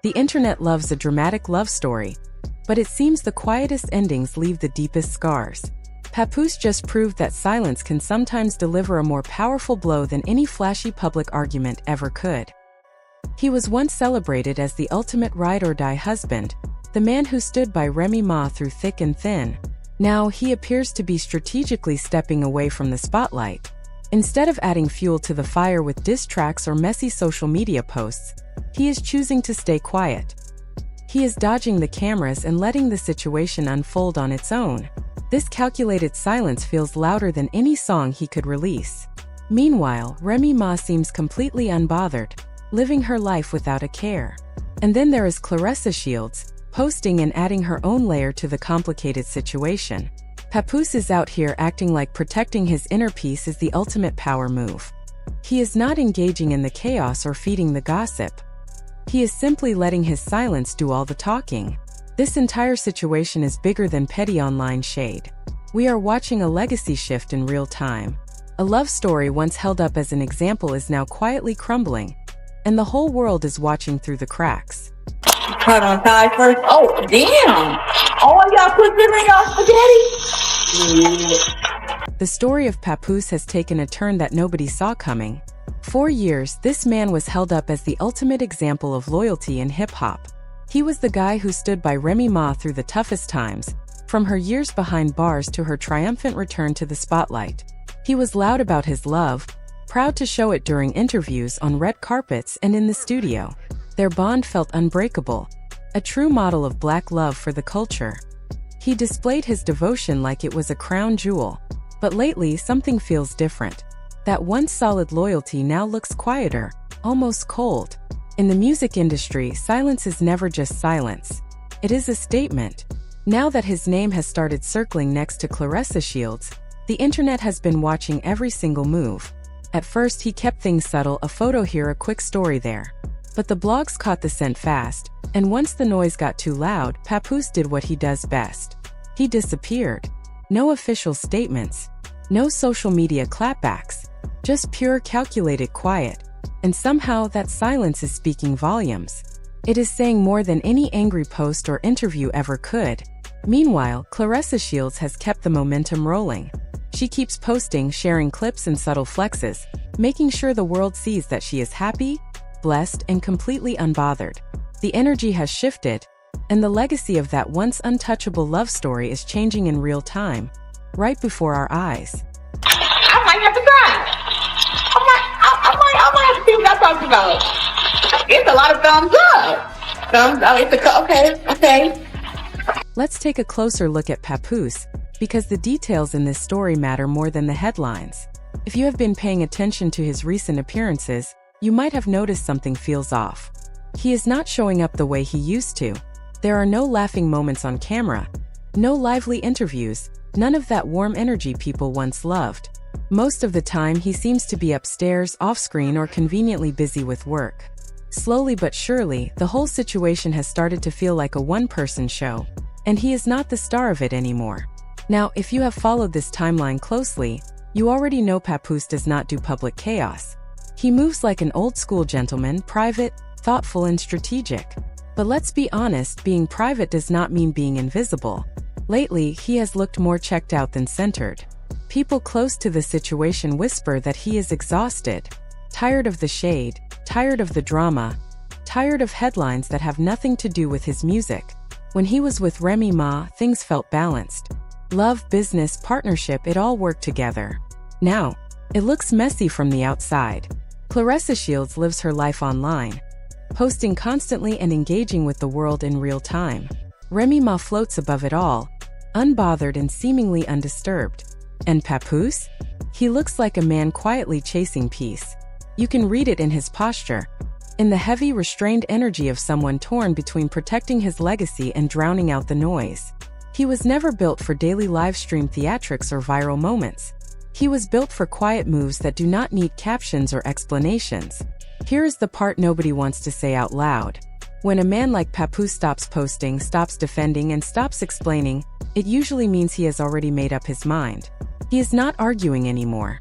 The internet loves a dramatic love story, but it seems the quietest endings leave the deepest scars. Papoose just proved that silence can sometimes deliver a more powerful blow than any flashy public argument ever could. He was once celebrated as the ultimate ride-or-die husband, the man who stood by Remy Ma through thick and thin. Now he appears to be strategically stepping away from the spotlight. Instead of adding fuel to the fire with diss tracks or messy social media posts, he is choosing to stay quiet. He is dodging the cameras and letting the situation unfold on its own. This calculated silence feels louder than any song he could release. Meanwhile, Remy Ma seems completely unbothered, living her life without a care. And then there is Claressa Shields, posting and adding her own layer to the complicated situation. Papoose is out here acting like protecting his inner peace is the ultimate power move. He is not engaging in the chaos or feeding the gossip. He is simply letting his silence do all the talking. This entire situation is bigger than petty online shade. We are watching a legacy shift in real time. A love story once held up as an example is now quietly crumbling, and the whole world is watching through the cracks. Cut on side first. Oh, damn. Oh, y'all put them in y'all spaghetti? The story of Papoose has taken a turn that nobody saw coming. For years, this man was held up as the ultimate example of loyalty in hip-hop. He was the guy who stood by Remy Ma through the toughest times, from her years behind bars to her triumphant return to the spotlight. He was loud about his love, proud to show it during interviews on red carpets and in the studio. Their bond felt unbreakable, a true model of black love for the culture. He displayed his devotion like it was a crown jewel. But lately, something feels different. That once solid loyalty now looks quieter, almost cold. In the music industry, silence is never just silence. It is a statement. Now that his name has started circling next to Claressa Shields, the internet has been watching every single move. At first, he kept things subtle, a photo here, a quick story there. But the blogs caught the scent fast, and once the noise got too loud, Papoose did what he does best. He disappeared. No official statements. No social media clapbacks. Just pure calculated quiet. And somehow that silence is speaking volumes. It is saying more than any angry post or interview ever could. Meanwhile, Claressa Shields has kept the momentum rolling. She keeps posting, sharing clips and subtle flexes, making sure the world sees that she is happy, blessed, and completely unbothered. The energy has shifted, and the legacy of that once untouchable love story is changing in real time, right before our eyes. I might have to cry. I might have to see what I talked about. It's a lot of thumbs up. Thumbs up. Okay. Let's take a closer look at Papoose, because the details in this story matter more than the headlines. If you have been paying attention to his recent appearances, you might have noticed something feels off. He is not showing up the way he used to. There are no laughing moments on camera, no lively interviews, none of that warm energy people once loved. Most of the time, he seems to be upstairs, off-screen, or conveniently busy with work. Slowly but surely, the whole situation has started to feel like a one-person show, and he is not the star of it anymore. Now, if you have followed this timeline closely, you already know Papoose does not do public chaos. He moves like an old-school gentleman, private, thoughtful, and strategic. But let's be honest, being private does not mean being invisible. Lately, he has looked more checked out than centered. People close to the situation whisper that he is exhausted, tired of the shade, tired of the drama, tired of headlines that have nothing to do with his music. When he was with Remy Ma, things felt balanced. Love, business, partnership, it all worked together. Now, it looks messy from the outside. Claressa Shields lives her life online, posting constantly and engaging with the world in real time. Remy Ma floats above it all, unbothered and seemingly undisturbed. And Papoose? He looks like a man quietly chasing peace. You can read it in his posture, in the heavy, restrained energy of someone torn between protecting his legacy and drowning out the noise. He was never built for daily live-stream theatrics or viral moments. He was built for quiet moves that do not need captions or explanations. Here is the part nobody wants to say out loud. When a man like Papoose stops posting, stops defending, and stops explaining, it usually means he has already made up his mind. He is not arguing anymore.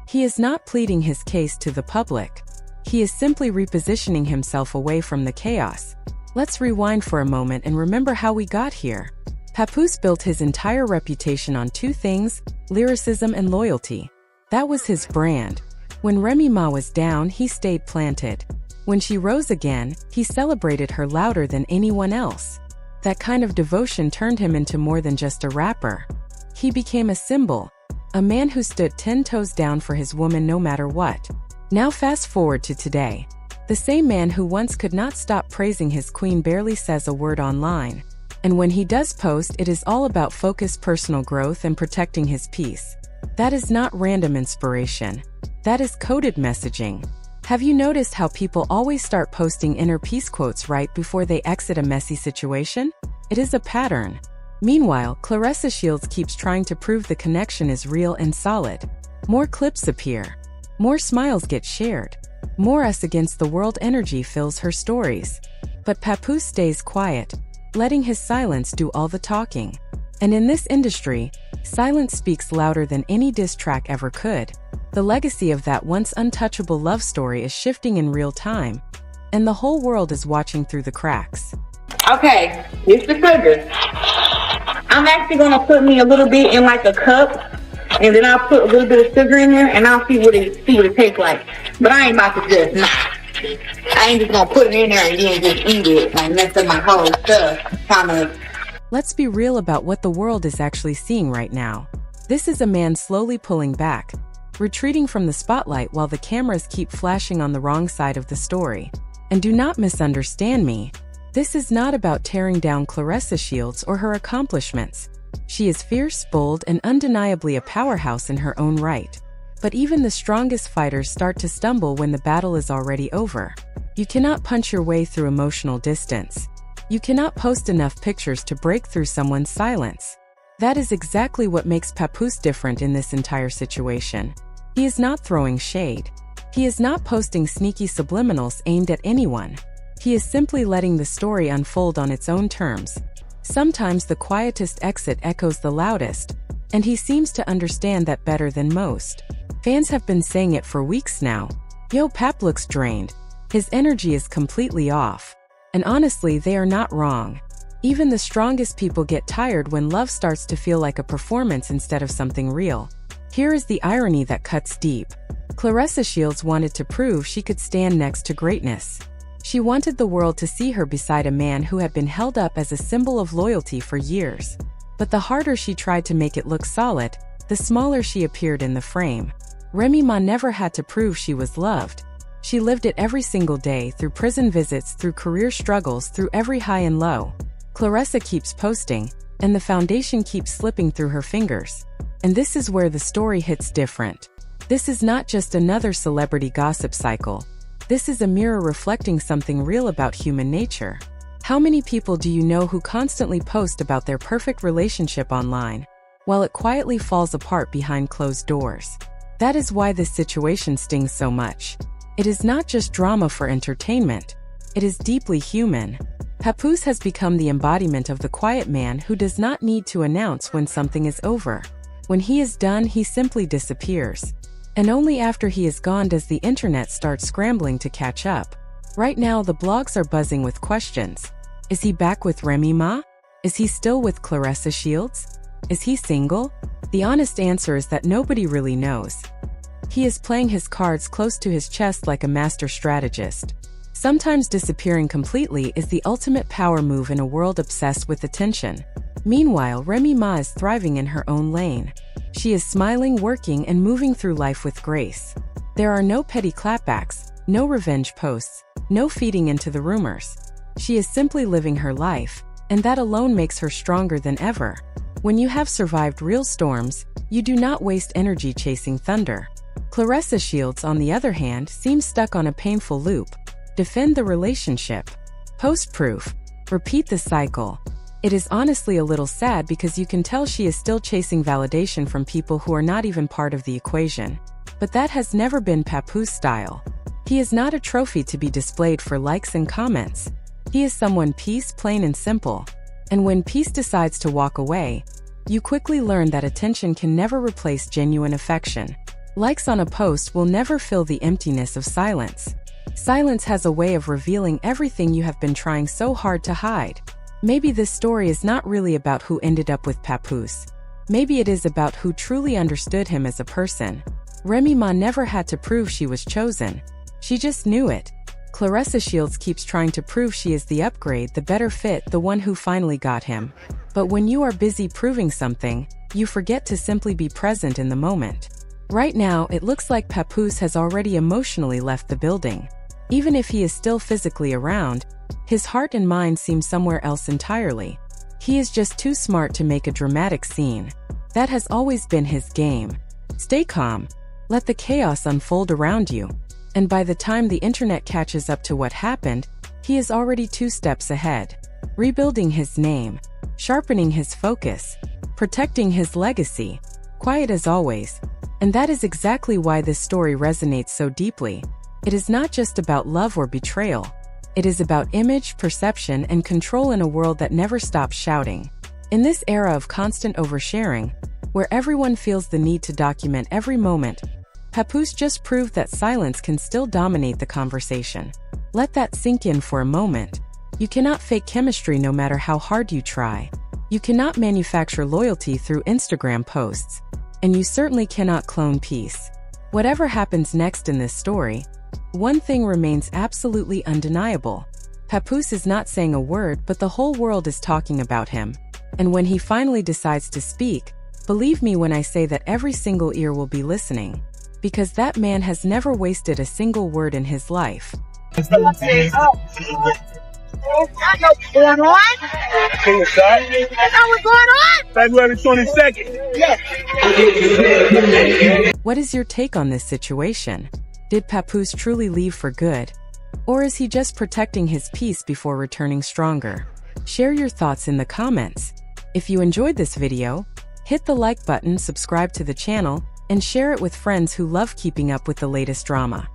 He is not pleading his case to the public. He is simply repositioning himself away from the chaos. Let's rewind for a moment and remember how we got here. Papoose built his entire reputation on two things: lyricism and loyalty. That was his brand. When Remy Ma was down, he stayed planted. When she rose again, he celebrated her louder than anyone else. That kind of devotion turned him into more than just a rapper. He became a symbol, a man who stood 10 toes down for his woman no matter what. Now fast forward to today. The same man who once could not stop praising his queen barely says a word online. And when he does post, it is all about focused personal growth and protecting his peace. That is not random inspiration. That is coded messaging. Have you noticed how people always start posting inner peace quotes right before they exit a messy situation? It is a pattern. Meanwhile, Claressa Shields keeps trying to prove the connection is real and solid. More clips appear. More smiles get shared. More us against the world energy fills her stories. But Papoose stays quiet, letting his silence do all the talking. And in this industry, silence speaks louder than any diss track ever could. The legacy of that once untouchable love story is shifting in real time, and the whole world is watching through the cracks. Okay, this is the sugar. I'm actually gonna put me a little bit in like a cup, and then I'll put a little bit of sugar in there, and I'll see what it tastes like. But I ain't about to just I ain't just gonna put it in there and then just eat it and mess up my whole stuff. Let's be real about what the world is actually seeing right now. This is a man slowly pulling back, retreating from the spotlight while the cameras keep flashing on the wrong side of the story. And do not misunderstand me. This is not about tearing down Claressa Shields or her accomplishments. She is fierce, bold, and undeniably a powerhouse in her own right. But even the strongest fighters start to stumble when the battle is already over. You cannot punch your way through emotional distance. You cannot post enough pictures to break through someone's silence. That is exactly what makes Papoose different in this entire situation. He is not throwing shade. He is not posting sneaky subliminals aimed at anyone. He is simply letting the story unfold on its own terms. Sometimes the quietest exit echoes the loudest, and he seems to understand that better than most. Fans have been saying it for weeks now. Yo, Pap looks drained. His energy is completely off. And honestly, they are not wrong. Even the strongest people get tired when love starts to feel like a performance instead of something real. Here is the irony that cuts deep. Claressa Shields wanted to prove she could stand next to greatness. She wanted the world to see her beside a man who had been held up as a symbol of loyalty for years. But the harder she tried to make it look solid, the smaller she appeared in the frame. Remy Ma never had to prove she was loved. She lived it every single day, through prison visits, through career struggles, through every high and low. Claressa keeps posting, and the foundation keeps slipping through her fingers. And this is where the story hits different. This is not just another celebrity gossip cycle. This is a mirror reflecting something real about human nature. How many people do you know who constantly post about their perfect relationship online, while it quietly falls apart behind closed doors? That is why this situation stings so much. It is not just drama for entertainment. It is deeply human. Papoose has become the embodiment of the quiet man who does not need to announce when something is over. When he is done, he simply disappears. And only after he is gone does the internet start scrambling to catch up. Right now, the blogs are buzzing with questions. Is he back with Remy Ma? Is he still with Claressa Shields? Is he single? The honest answer is that nobody really knows. He is playing his cards close to his chest like a master strategist. Sometimes disappearing completely is the ultimate power move in a world obsessed with attention. Meanwhile, Remy Ma is thriving in her own lane. She is smiling, working, and moving through life with grace. There are no petty clapbacks, no revenge posts, no feeding into the rumors. She is simply living her life, and that alone makes her stronger than ever. When you have survived real storms, you do not waste energy chasing thunder. Claressa Shields, on the other hand, seems stuck on a painful loop. Defend the relationship. Post proof. Repeat the cycle. It is honestly a little sad because you can tell she is still chasing validation from people who are not even part of the equation. But that has never been Papoose style. He is not a trophy to be displayed for likes and comments. He is someone peace, plain and simple. And when peace decides to walk away, you quickly learn that attention can never replace genuine affection. Likes on a post will never fill the emptiness of silence. Silence has a way of revealing everything you have been trying so hard to hide. Maybe this story is not really about who ended up with Papoose. Maybe it is about who truly understood him as a person. Remy Ma never had to prove she was chosen. She just knew it. Claressa Shields keeps trying to prove she is the upgrade, the better fit, the one who finally got him. But when you are busy proving something, you forget to simply be present in the moment. Right now, it looks like Papoose has already emotionally left the building. Even if he is still physically around, his heart and mind seem somewhere else entirely. He is just too smart to make a dramatic scene. That has always been his game. Stay calm. Let the chaos unfold around you. And by the time the internet catches up to what happened, he is already 2 steps ahead. Rebuilding his name, sharpening his focus, protecting his legacy, quiet as always. And that is exactly why this story resonates so deeply. It is not just about love or betrayal. It is about image, perception, and control in a world that never stops shouting. In this era of constant oversharing, where everyone feels the need to document every moment, Papoose just proved that silence can still dominate the conversation. Let that sink in for a moment. You cannot fake chemistry no matter how hard you try. You cannot manufacture loyalty through Instagram posts. And you certainly cannot clone peace. Whatever happens next in this story, one thing remains absolutely undeniable. Papoose is not saying a word, but the whole world is talking about him. And when he finally decides to speak, believe me when I say that every single ear will be listening. Because that man has never wasted a single word in his life. What's going on? King of Shot? That's not what's going on? February 22nd. Yes. What is your take on this situation? Did Papoose truly leave for good? Or is he just protecting his peace before returning stronger? Share your thoughts in the comments. If you enjoyed this video, hit the like button, subscribe to the channel, and share it with friends who love keeping up with the latest drama.